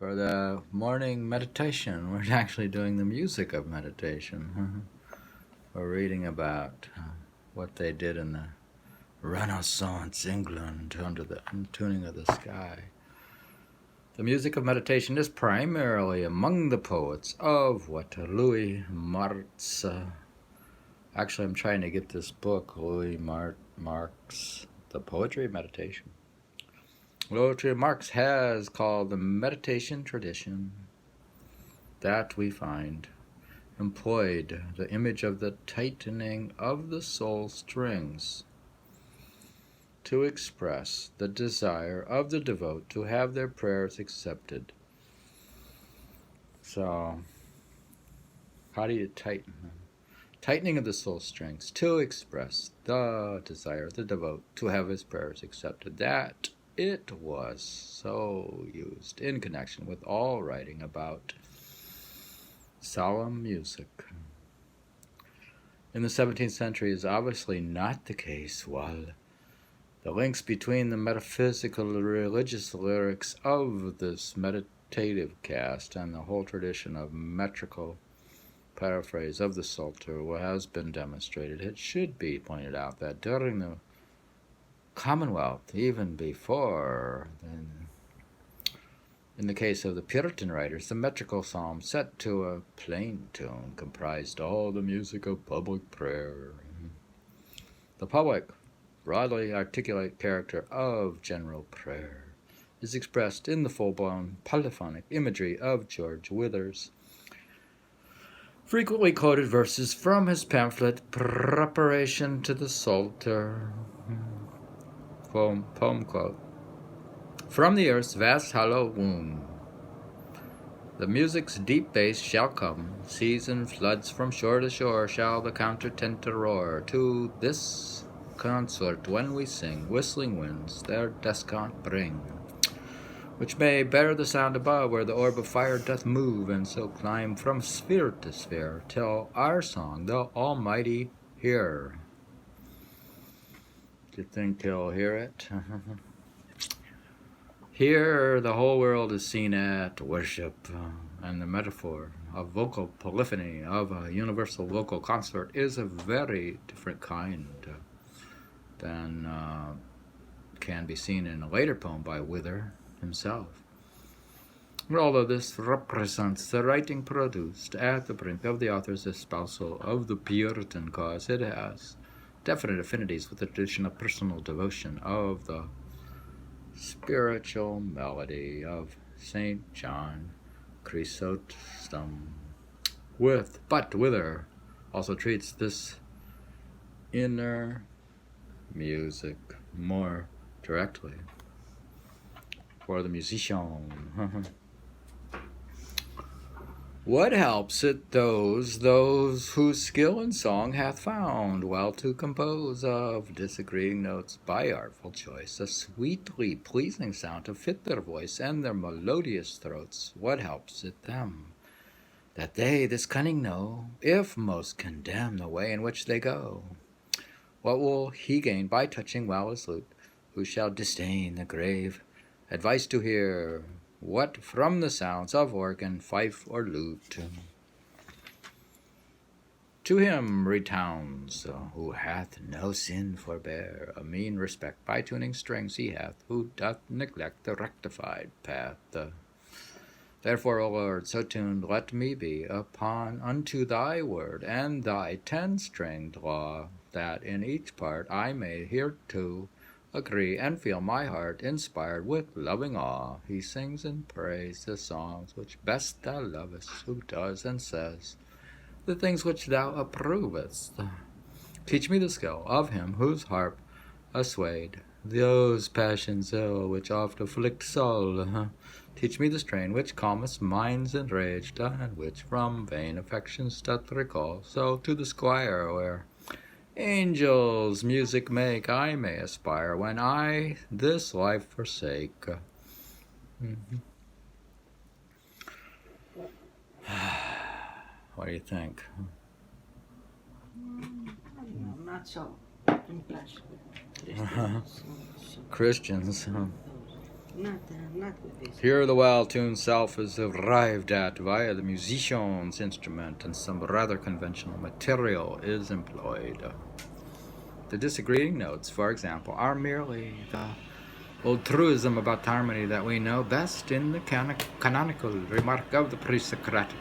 for the morning meditation. We're actually doing the music of meditation. We're reading about what they did in the Renaissance England under the untuning of the sky. The music of meditation is primarily among the poets of what Louis Martz. Actually, I'm trying to get this book, Louis Marx, The Poetry of Meditation. Poetry Marx has called the meditation tradition that we find employed the image of the tightening of the soul strings to express the desire of the devout to have their prayers accepted. So, how do you tighten them? Tightening of the soul strings to express the desire of the devout to have his prayers accepted. That it was so used in connection with all writing about solemn music. In the 17th century is obviously not the case, while the links between the metaphysical religious lyrics of this meditative cast and the whole tradition of metrical paraphrase of the Psalter has been demonstrated. It should be pointed out that during the Commonwealth, even before, in the case of the Puritan writers, the metrical psalm set to a plain tune comprised all the music of public prayer. The public, broadly articulate character of general prayer is expressed in the full-blown polyphonic imagery of George Wither's frequently quoted verses from his pamphlet Preparation to the Psalter. Poem quote: From the earth's vast hollow womb, the music's deep bass shall come, seas and floods from shore to shore shall the countertenor roar. To this consort when we sing, whistling winds their descant bring, which may bear the sound above, where the orb of fire doth move, and so climb from sphere to sphere, till our song the Almighty hear. Do you think he'll hear it? Here the whole world is seen at worship, and the metaphor of vocal polyphony of a universal vocal consort is a very different kind than can be seen in a later poem by Wither himself. But although this represents the writing produced at the brink of the author's espousal of the Puritan cause, it has definite affinities with the tradition of personal devotion of the spiritual melody of St. John Chrysostom. But Wither also treats this inner music more directly for the musician. What helps it those whose skill in song hath found well to compose of disagreeing notes by artful choice a sweetly pleasing sound to fit their voice and their melodious throats? What helps it them that they this cunning know, if most condemn the way in which they go? What will he gain by touching well his lute, who shall disdain the grave advice to hear? What from the sounds of organ, fife, or lute to him redounds, who hath no sin forbear, a mean respect by tuning strings he hath, who doth neglect the rectified path. Therefore, O Lord, so tuned let me be upon unto thy word and thy 10-stringed law, that in each part I may hereto agree and feel my heart inspired with loving awe. He sings and prays the songs which best thou lovest, who does and says the things which thou approvest. Teach me the skill of him whose harp assuade those passions ill which oft afflict soul. Teach me the strain which calmest minds enraged, and which from vain affections doth recall. So to the squire where angels music make I may aspire, when I this life forsake. What do you think? I'm not so impressed with Christians. Not with this. Here the well-tuned self is arrived at via the musician's instrument, and some rather conventional material is employed. The disagreeing notes, for example, are merely the old truism about harmony that we know best in the canonical remark of the pre-Socratic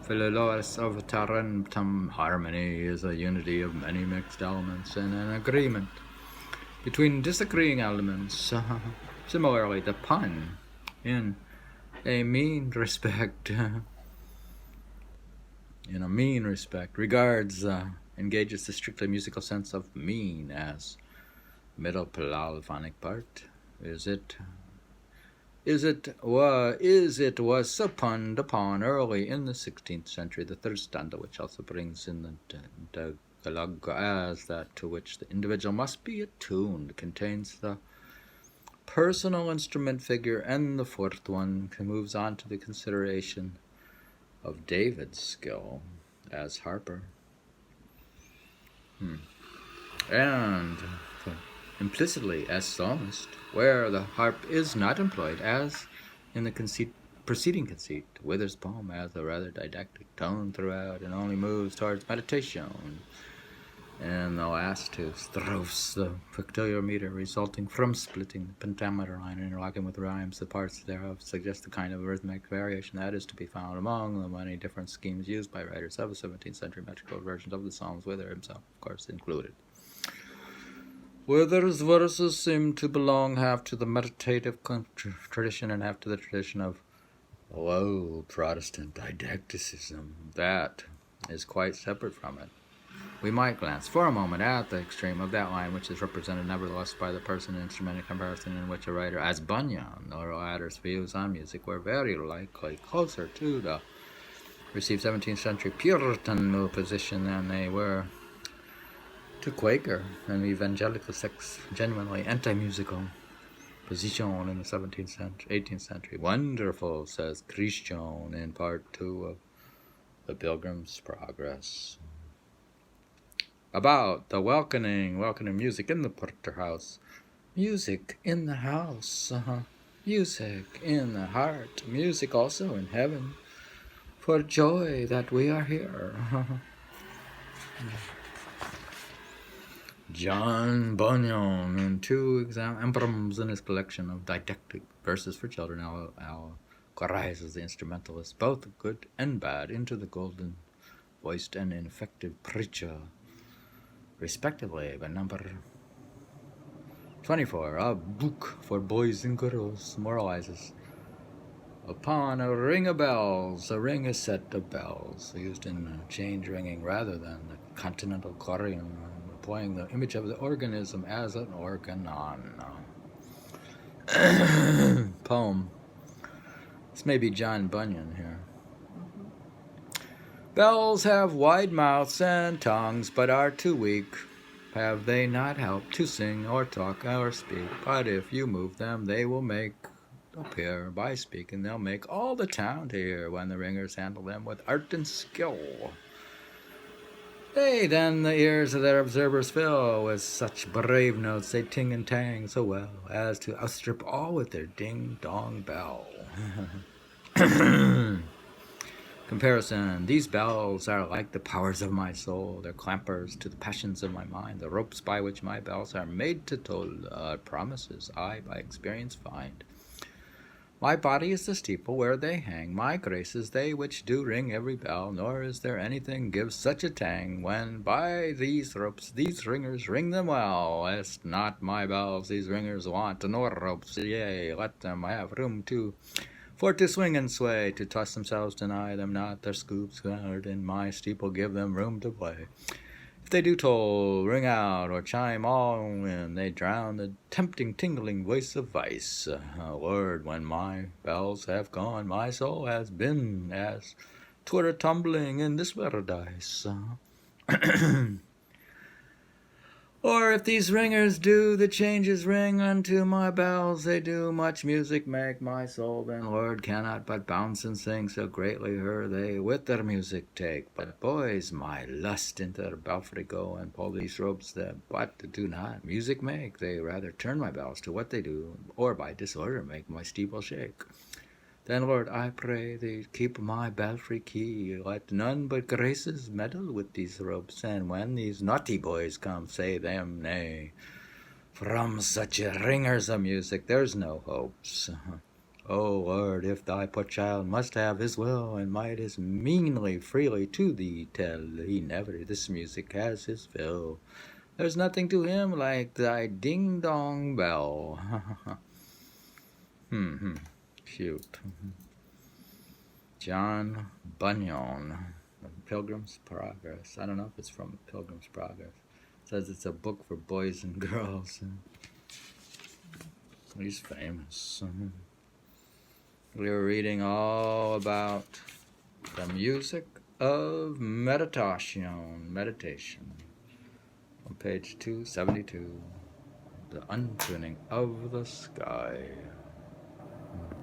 Philologus of Tarentum. Harmony is a unity of many mixed elements and an agreement between disagreeing elements. Similarly, the pun, in a mean respect, engages the strictly musical sense of mean as middle polyphonic part. It was so punned upon early in the 16th century. The third stanza, which also brings in the dialogue as that to which the individual must be attuned, contains the personal instrument figure, and the fourth one moves on to the consideration of David's skill as harper. And implicitly as psalmist, where the harp is not employed, as in the preceding conceit. Wither's poem has a rather didactic tone throughout and only moves towards meditation. In the last two strophes, the peculiar meter resulting from splitting the pentameter line and interlocking with rhymes, the parts thereof suggest the kind of rhythmic variation that is to be found among the many different schemes used by writers of the 17th century metrical versions of the Psalms, Wither himself, of course, included. Wither's verses seem to belong half to the meditative tradition and half to the tradition of low Protestant didacticism. That is quite separate from it. We might glance for a moment at the extreme of that line, which is represented nevertheless by the person and instrument in comparison, in which a writer as Bunyan or latter's views on music were very likely closer to the received 17th century Puritan position than they were to Quaker and evangelical sects' genuinely anti-musical position in the 17th century, 18th century. Wonderful, says Christian in part 2 of The Pilgrim's Progress. About the welcoming music in the porterhouse. Music in the house, music in the heart, music also in heaven, for joy that we are here. John Bunyan, in two emblems in his collection of didactic verses for children, allegorises the instrumentalist, both good and bad, into the golden-voiced and ineffective preacher, respectively. But number 24, a book for boys and girls, moralizes upon a ring of bells. A ring is set of bells, used in change ringing rather than the continental chorion, employing the image of the organism as an organon. Poem. This may be John Bunyan here. Bells have wide mouths and tongues, but are too weak. Have they not help to sing or talk or speak? But if you move them, they will appear. By speaking, they'll make all the town to hear when the ringers handle them with art and skill. They then the ears of their observers fill with such brave notes, they ting and tang so well as to outstrip all with their ding-dong bell. Comparison. These bells are like the powers of my soul, they're clampers to the passions of my mind, the ropes by which my bells are made to toll promises I by experience find. My body is the steeple where they hang, my grace is they which do ring every bell, nor is there anything gives such a tang, when by these ropes these ringers ring them well, lest not my bells these ringers want, nor ropes, yea, let them have room for to swing and sway, to toss themselves deny them not, their scoops guard in my steeple give them room to play. If they do toll, ring out, or chime all in, they drown the tempting, tingling voice of vice. Lord, when my bells have gone, my soul has been as 'twere a tumbling in this paradise. Or if these ringers do the changes ring unto my bells, they do much music make my soul, then Lord cannot but bounce and sing, so greatly her they with their music take. But boys, my lust into their belfry go, and pull these ropes that but do not music make. They rather turn my bells to what they do, or by disorder make my steeple shake. Then, Lord, I pray thee, keep my belfry key. Let none but graces meddle with these ropes, and when these naughty boys come, say them nay. From such ringers of music there's no hopes. O Lord, if thy poor child must have his will, and might as meanly freely to thee tell, he never this music has his fill. There's nothing to him like thy ding-dong bell. Cute. John Bunyan, Pilgrim's Progress. I don't know if it's from Pilgrim's Progress. It says it's a book for boys and girls. He's famous. We were reading all about the music of meditation, on page 272, the untuning of the sky.